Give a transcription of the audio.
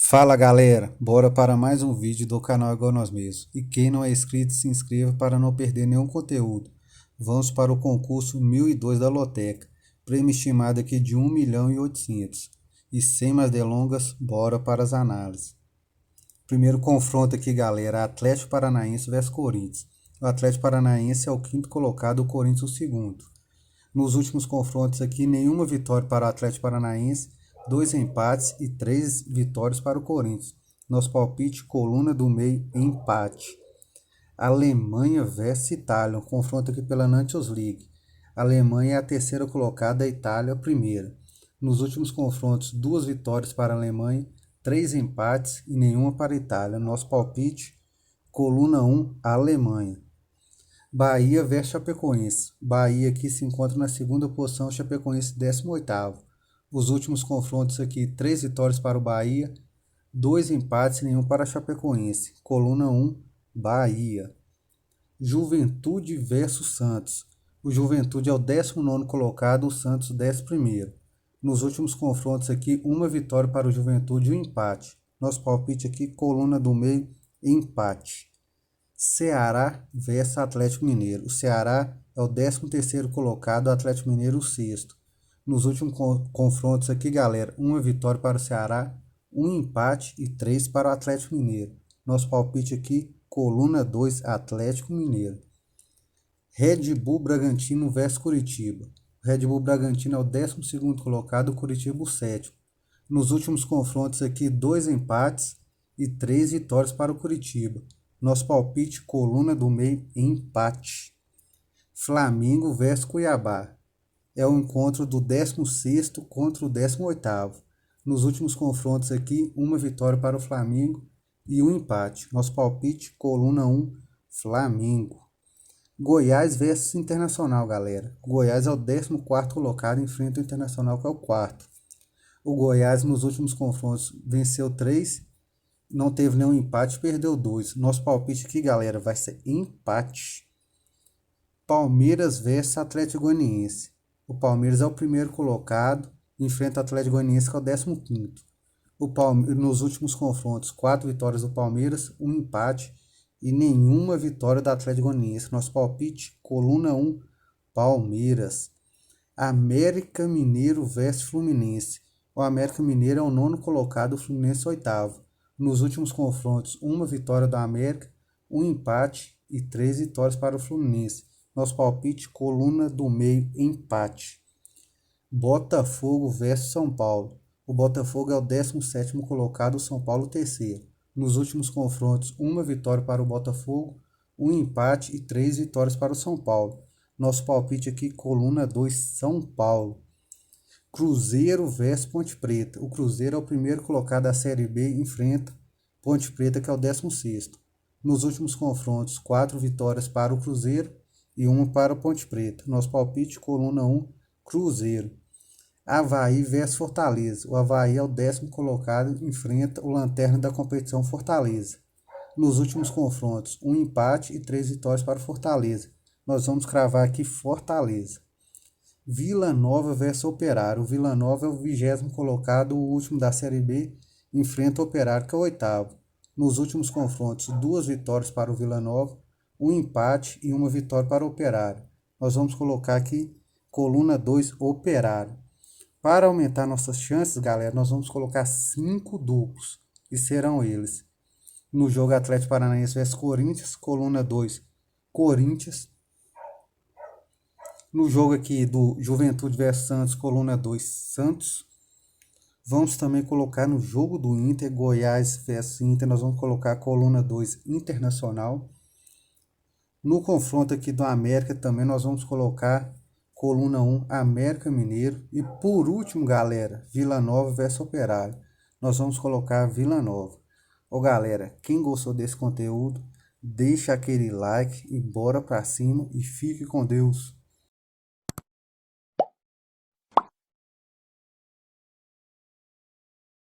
Fala galera, bora para mais um vídeo do canal Igual Nós Mesmos. E quem não é inscrito, se inscreva para não perder nenhum conteúdo. Vamos para o concurso 1002 da Loteca, prêmio estimado aqui de 1.800.000. E sem mais delongas, bora para as análises. Primeiro confronto aqui galera, Atlético Paranaense vs Corinthians. O Atlético Paranaense é o quinto colocado, o Corinthians o segundo. Nos últimos confrontos aqui, nenhuma vitória para o Atlético Paranaense, 2 empates e 3 vitórias para o Corinthians. Nosso palpite, coluna do meio, empate. Alemanha vs Itália, um confronto aqui pela Nations League. A Alemanha é a terceira colocada, a Itália a primeira. Nos últimos confrontos, 2 vitórias para a Alemanha, 3 empates e nenhuma para a Itália. Nosso palpite, coluna 1, Alemanha. Bahia vs Chapecoense. Bahia aqui se encontra na segunda posição, Chapecoense 18º. Os últimos confrontos aqui, 3 vitórias para o Bahia, 2 empates e nenhum para a Chapecoense. Coluna 1, Bahia. Juventude versus Santos. O Juventude é o 19º colocado, o Santos 11º. Nos últimos confrontos aqui, uma vitória para o Juventude e um empate. Nosso palpite aqui, coluna do meio, empate. Ceará versus Atlético Mineiro. O Ceará é o 13º colocado, o Atlético Mineiro o sexto. Nos últimos confrontos aqui, galera, uma vitória para o Ceará, um empate e 3 para o Atlético Mineiro. Nosso palpite aqui, coluna 2, Atlético Mineiro. Red Bull Bragantino versus Curitiba. O Red Bull Bragantino é o 12º colocado, o Curitiba o sétimo. Nos últimos confrontos aqui, 2 empates e 3 vitórias para o Curitiba. Nosso palpite, coluna do meio, empate. Flamengo versus Cuiabá. É o encontro do 16º contra o 18º. Nos últimos confrontos aqui, uma vitória para o Flamengo e um empate. Nosso palpite, coluna 1, Flamengo. Goiás versus Internacional, galera. O Goiás é o 14º colocado, enfrenta o Internacional, que é o quarto. O Goiás, nos últimos confrontos, venceu 3, não teve nenhum empate, perdeu 2. Nosso palpite aqui, galera, vai ser empate. Palmeiras versus Atlético Goianiense. O Palmeiras é o primeiro colocado, enfrenta o Atlético Goianiense, que é o 15º. Nos últimos confrontos, 4 vitórias do Palmeiras, um empate e nenhuma vitória do Atlético Goianiense. Nosso palpite, coluna 1, Palmeiras. América Mineiro versus Fluminense. O América Mineiro é o 9º colocado, o Fluminense 8º. Nos últimos confrontos, uma vitória do América, um empate e 3 vitórias para o Fluminense. Nosso palpite, coluna do meio, empate. Botafogo versus São Paulo. O Botafogo é o 17º colocado, o São Paulo o terceiro. Nos últimos confrontos, uma vitória para o Botafogo, um empate e 3 vitórias para o São Paulo. Nosso palpite aqui, coluna 2, São Paulo. Cruzeiro versus Ponte Preta. O Cruzeiro é o primeiro colocado da Série B, enfrenta Ponte Preta, que é o 16º. Nos últimos confrontos, 4 vitórias para o Cruzeiro e 1 para o Ponte Preta. Nosso palpite, coluna 1, Cruzeiro. Avaí versus Fortaleza. O Avaí é o 10º colocado, enfrenta o lanterna da competição, Fortaleza. Nos últimos confrontos, um empate e 3 vitórias para o Fortaleza. Nós vamos cravar aqui Fortaleza. Vila Nova versus Operário. O Vila Nova é o 20º colocado, o último da Série B, enfrenta o Operário, que é o 8º. Nos últimos confrontos, 2 vitórias para o Vila Nova, um empate e uma vitória para o Operário. Nós vamos colocar aqui, coluna 2, Operário. Para aumentar nossas chances, galera, nós vamos colocar 5 duplos, e serão eles. No jogo Atlético Paranaense vs Corinthians, coluna 2, Corinthians. No jogo aqui do Juventude vs Santos, coluna 2, Santos. Vamos também colocar no jogo do Inter, Goiás vs Inter, nós vamos colocar coluna 2, Internacional. No confronto aqui do América também nós vamos colocar coluna 1, América Mineiro. E por último, galera, Vila Nova vs Operário. Nós vamos colocar Vila Nova. Ô galera, quem gostou desse conteúdo, deixa aquele like e bora pra cima e fique com Deus.